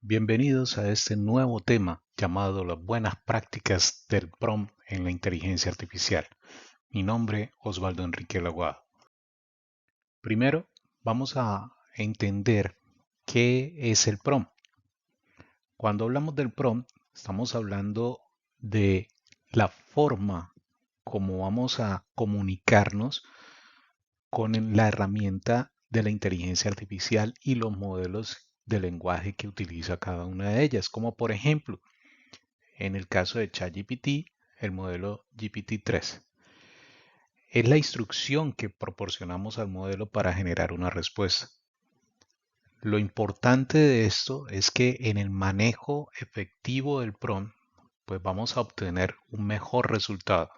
Bienvenidos a este nuevo tema llamado las buenas prácticas del prompt en la inteligencia artificial. Mi nombre, Osvaldo Enrique Laguado. Primero, vamos a entender qué es el prompt. Cuando hablamos del prompt, estamos hablando de la forma como vamos a comunicarnos con la herramienta de la inteligencia artificial y los modelos de lenguaje que utiliza cada una de ellas, como por ejemplo, en el caso de ChatGPT, el modelo GPT-3. Es la instrucción que proporcionamos al modelo para generar una respuesta. Lo importante de esto es que en el manejo efectivo del prompt, pues vamos a obtener un mejor resultado.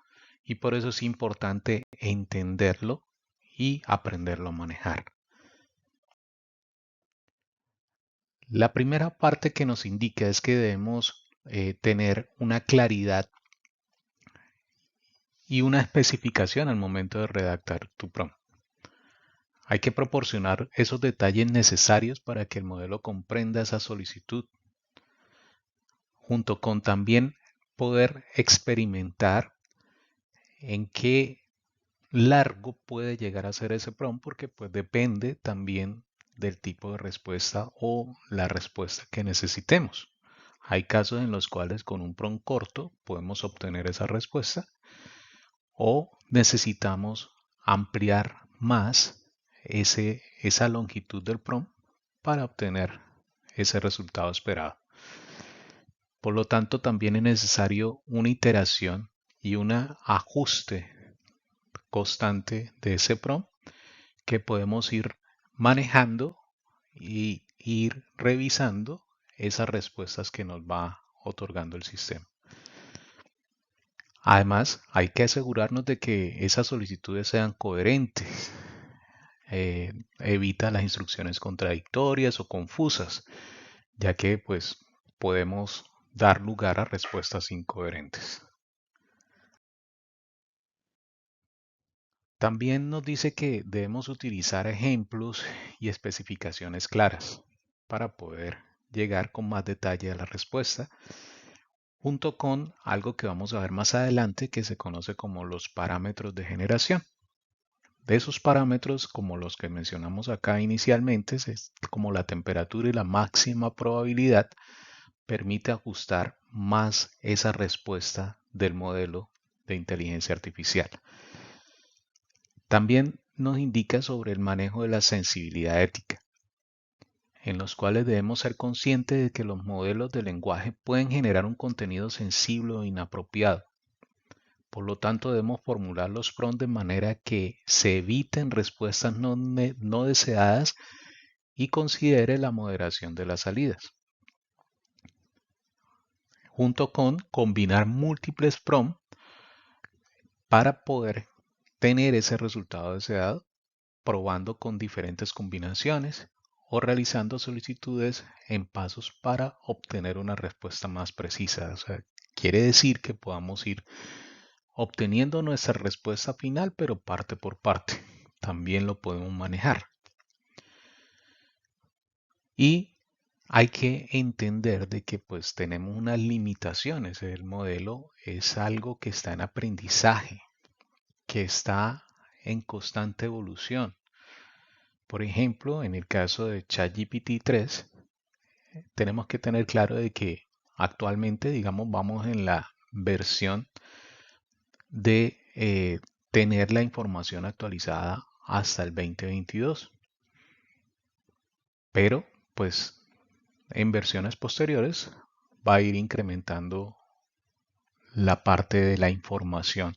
Y por eso es importante entenderlo y aprenderlo a manejar. La primera parte que nos indica es que debemos tener una claridad y una especificación al momento de redactar tu prompt. Hay que proporcionar esos detalles necesarios para que el modelo comprenda esa solicitud, junto con también poder experimentar en qué largo puede llegar a ser ese prompt, porque pues depende también del tipo de respuesta o la respuesta que necesitemos. Hay casos en los cuales con un prompt corto podemos obtener esa respuesta o necesitamos ampliar más esa longitud del prompt para obtener ese resultado esperado. Por lo tanto, también es necesario una iteración y un ajuste constante de ese prompt que podemos ir manejando y ir revisando esas respuestas que nos va otorgando el sistema. Además, hay que asegurarnos de que esas solicitudes sean coherentes. Evita las instrucciones contradictorias o confusas, ya que pues podemos dar lugar a respuestas incoherentes. También nos dice que debemos utilizar ejemplos y especificaciones claras para poder llegar con más detalle a la respuesta, junto con algo que vamos a ver más adelante que se conoce como los parámetros de generación. De esos parámetros, como los que mencionamos acá inicialmente, es como la temperatura y la máxima probabilidad, permite ajustar más esa respuesta del modelo de inteligencia artificial. También nos indica sobre el manejo de la sensibilidad ética, en los cuales debemos ser conscientes de que los modelos de lenguaje pueden generar un contenido sensible o inapropiado. Por lo tanto, debemos formular los prompts de manera que se eviten respuestas no deseadas y considere la moderación de las salidas, junto con combinar múltiples prompts para poder tener ese resultado deseado, probando con diferentes combinaciones o realizando solicitudes en pasos para obtener una respuesta más precisa. O sea, quiere decir que podamos ir obteniendo nuestra respuesta final, pero parte por parte. También lo podemos manejar. Y hay que entender de que pues tenemos unas limitaciones. El modelo es algo que está en aprendizaje, que está en constante evolución. Por ejemplo, en el caso de ChatGPT 3, tenemos que tener claro de que actualmente, digamos, vamos en la versión de tener la información actualizada hasta el 2022. Pero, pues, en versiones posteriores va a ir incrementando la parte de la información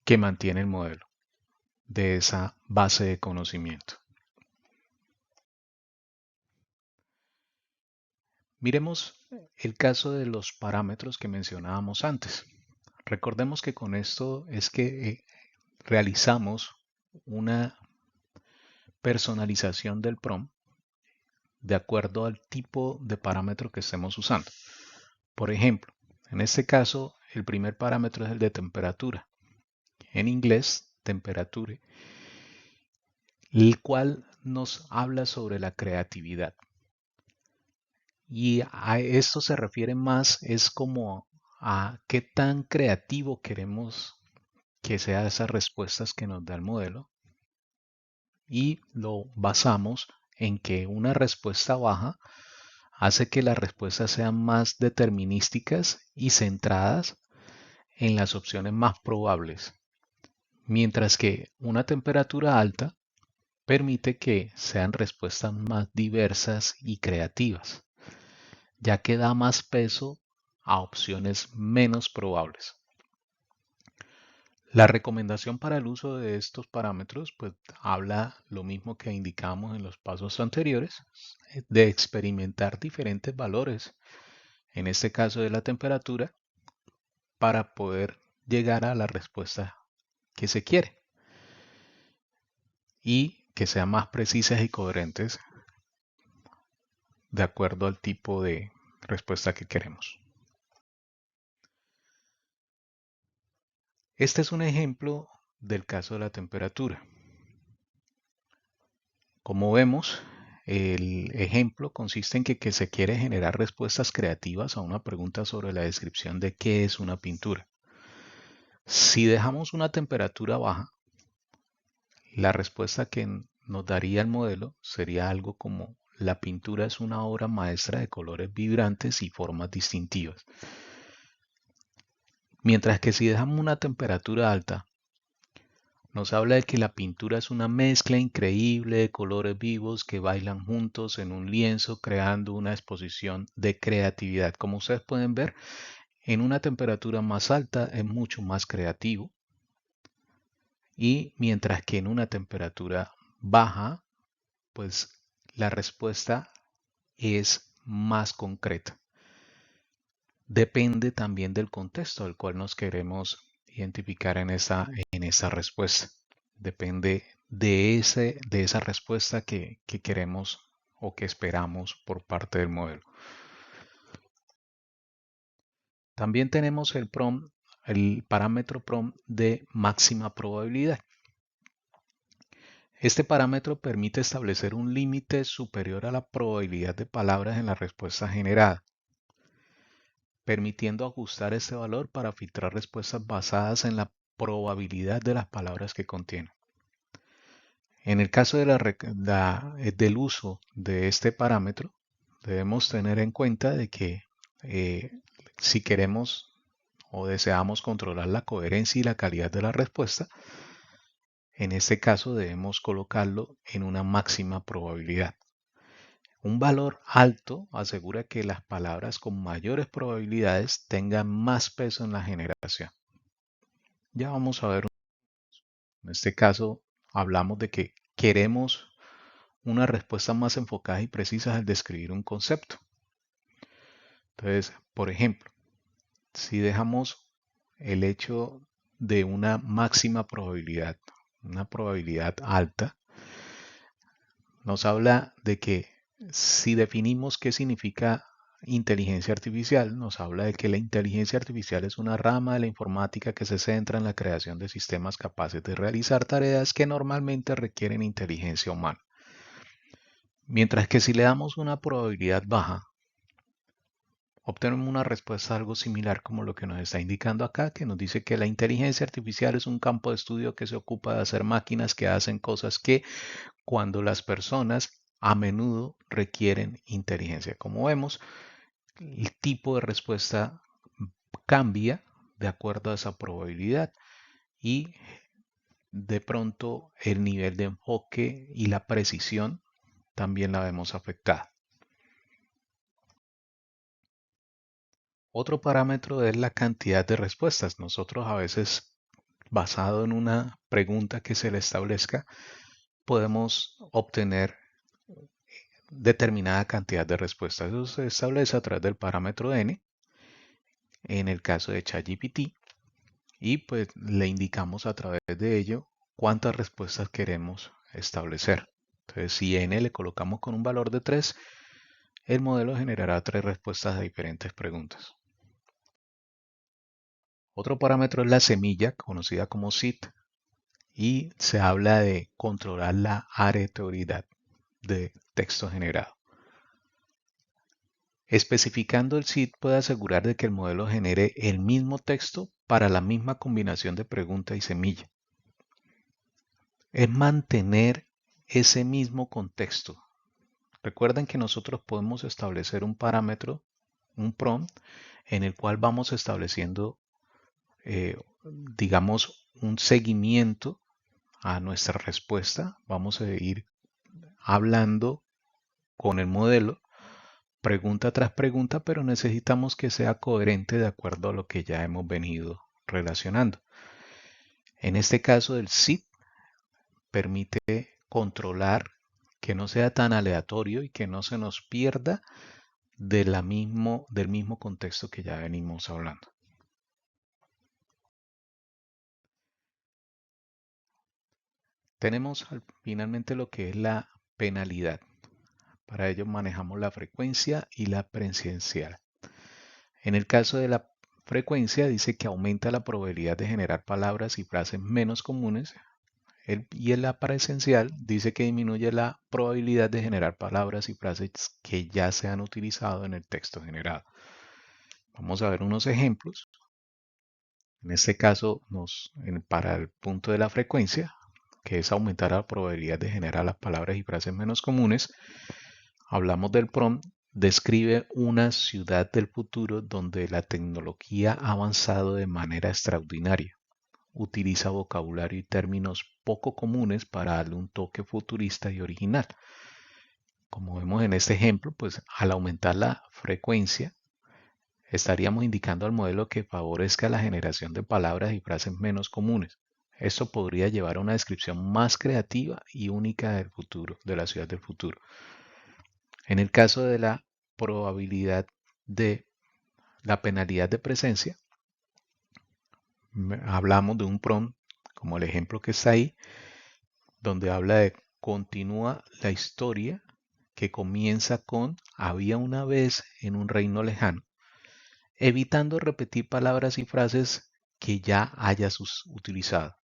que mantiene el modelo de esa base de conocimiento. Miremos el caso de los parámetros que mencionábamos antes. Recordemos que con esto es que realizamos una personalización del prompt de acuerdo al tipo de parámetro que estemos usando. Por ejemplo, en este caso, el primer parámetro es el de temperatura. En inglés, temperature, el cual nos habla sobre la creatividad. Y a esto se refiere más, es como a qué tan creativo queremos que sean esas respuestas que nos da el modelo, y lo basamos en que una respuesta baja hace que las respuestas sean más determinísticas y centradas en las opciones más probables, mientras que una temperatura alta permite que sean respuestas más diversas y creativas, ya que da más peso a opciones menos probables. La recomendación para el uso de estos parámetros pues habla lo mismo que indicamos en los pasos anteriores, de experimentar diferentes valores, en este caso de la temperatura, para poder llegar a la respuesta que se quiere y que sean más precisas y coherentes de acuerdo al tipo de respuesta que queremos. Este es un ejemplo del caso de la temperatura. Como vemos, el ejemplo consiste en que se quiere generar respuestas creativas a una pregunta sobre la descripción de qué es una pintura. Si dejamos una temperatura baja, la respuesta que nos daría el modelo sería algo como: la pintura es una obra maestra de colores vibrantes y formas distintivas. Mientras que si dejamos una temperatura alta, nos habla de que la pintura es una mezcla increíble de colores vivos que bailan juntos en un lienzo, creando una exposición de creatividad. Como ustedes pueden ver, en una temperatura más alta es mucho más creativo, y mientras que en una temperatura baja, pues la respuesta es más concreta. Depende también del contexto al cual nos queremos identificar en esa respuesta. Depende de esa respuesta que queremos o que esperamos por parte del modelo. También tenemos el parámetro PROMPT de máxima probabilidad. Este parámetro permite establecer un límite superior a la probabilidad de palabras en la respuesta generada, permitiendo ajustar este valor para filtrar respuestas basadas en la probabilidad de las palabras que contiene. En el caso del uso de este parámetro, debemos tener en cuenta de que si queremos o deseamos controlar la coherencia y la calidad de la respuesta, en este caso debemos colocarlo en una máxima probabilidad. Un valor alto asegura que las palabras con mayores probabilidades tengan más peso en la generación. Ya vamos a ver. En este caso hablamos de que queremos una respuesta más enfocada y precisa al describir un concepto. Entonces, por ejemplo, si dejamos el hecho de una máxima probabilidad, una probabilidad alta, nos habla de que si definimos qué significa inteligencia artificial, nos habla de que la inteligencia artificial es una rama de la informática que se centra en la creación de sistemas capaces de realizar tareas que normalmente requieren inteligencia humana. Mientras que si le damos una probabilidad baja, obtenemos una respuesta algo similar como lo que nos está indicando acá, que nos dice que la inteligencia artificial es un campo de estudio que se ocupa de hacer máquinas que hacen cosas que, cuando las personas a menudo requieren inteligencia. Como vemos, el tipo de respuesta cambia de acuerdo a esa probabilidad, y de pronto el nivel de enfoque y la precisión también la vemos afectada. Otro parámetro es la cantidad de respuestas. Nosotros a veces, basado en una pregunta que se le establezca, podemos obtener determinada cantidad de respuestas. Eso se establece a través del parámetro n, en el caso de ChatGPT, y pues le indicamos a través de ello cuántas respuestas queremos establecer. Entonces, si n le colocamos con un valor de 3, el modelo generará 3 respuestas a diferentes preguntas. Otro parámetro es la semilla, conocida como seed, y se habla de controlar la aleatoriedad de texto generado. Especificando el SID puede asegurar de que el modelo genere el mismo texto para la misma combinación de pregunta y semilla. Es mantener ese mismo contexto. Recuerden que nosotros podemos establecer un parámetro, un prompt, en el cual vamos estableciendo, digamos, un seguimiento a nuestra respuesta. Vamos a ir hablando con el modelo, pregunta tras pregunta, pero necesitamos que sea coherente de acuerdo a lo que ya hemos venido relacionando. En este caso, el SID permite controlar que no sea tan aleatorio y que no se nos pierda del mismo contexto que ya venimos hablando. Tenemos finalmente lo que es la penalidad. Para ello manejamos la frecuencia y la presencial. En el caso de la frecuencia dice que aumenta la probabilidad de generar palabras y frases menos comunes, y en la presencial dice que disminuye la probabilidad de generar palabras y frases que ya se han utilizado en el texto generado. Vamos a ver unos ejemplos. En este caso, para el punto de la frecuencia, que es aumentar la probabilidad de generar las palabras y frases menos comunes, hablamos del prompt, describe una ciudad del futuro donde la tecnología ha avanzado de manera extraordinaria. Utiliza vocabulario y términos poco comunes para darle un toque futurista y original. Como vemos en este ejemplo, pues al aumentar la frecuencia, estaríamos indicando al modelo que favorezca la generación de palabras y frases menos comunes. Esto podría llevar a una descripción más creativa y única del futuro, de la ciudad del futuro. En el caso de la probabilidad de la penalidad de presencia, hablamos de un prompt, como el ejemplo que está ahí, donde habla de continúa la historia que comienza con había una vez en un reino lejano, evitando repetir palabras y frases que ya hayas utilizado.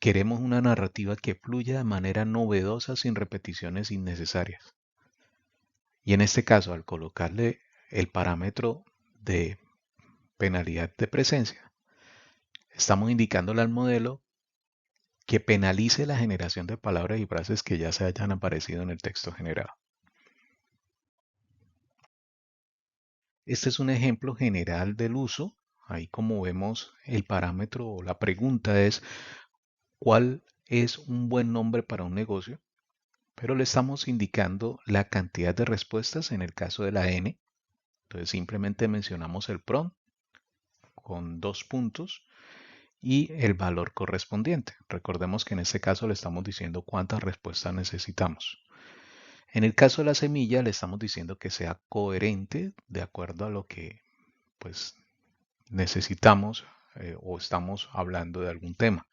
Queremos una narrativa que fluya de manera novedosa sin repeticiones innecesarias. Y en este caso, al colocarle el parámetro de penalidad de presencia, estamos indicándole al modelo que penalice la generación de palabras y frases que ya se hayan aparecido en el texto generado. Este es un ejemplo general del uso. Ahí como vemos el parámetro o la pregunta es ¿cuál es un buen nombre para un negocio? Pero le estamos indicando la cantidad de respuestas en el caso de la N. Entonces simplemente mencionamos el prompt con 2 puntos y el valor correspondiente. Recordemos que en este caso le estamos diciendo cuántas respuestas necesitamos. En el caso de la semilla le estamos diciendo que sea coherente de acuerdo a lo que pues necesitamos o estamos hablando de algún tema.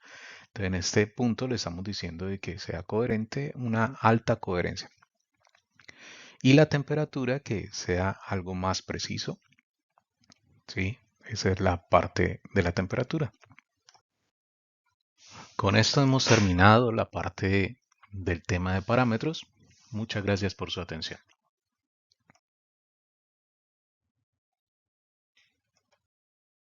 Entonces en este punto le estamos diciendo de que sea coherente, una alta coherencia. Y la temperatura que sea algo más preciso. ¿Sí? Esa es la parte de la temperatura. Con esto hemos terminado la parte del tema de parámetros. Muchas gracias por su atención.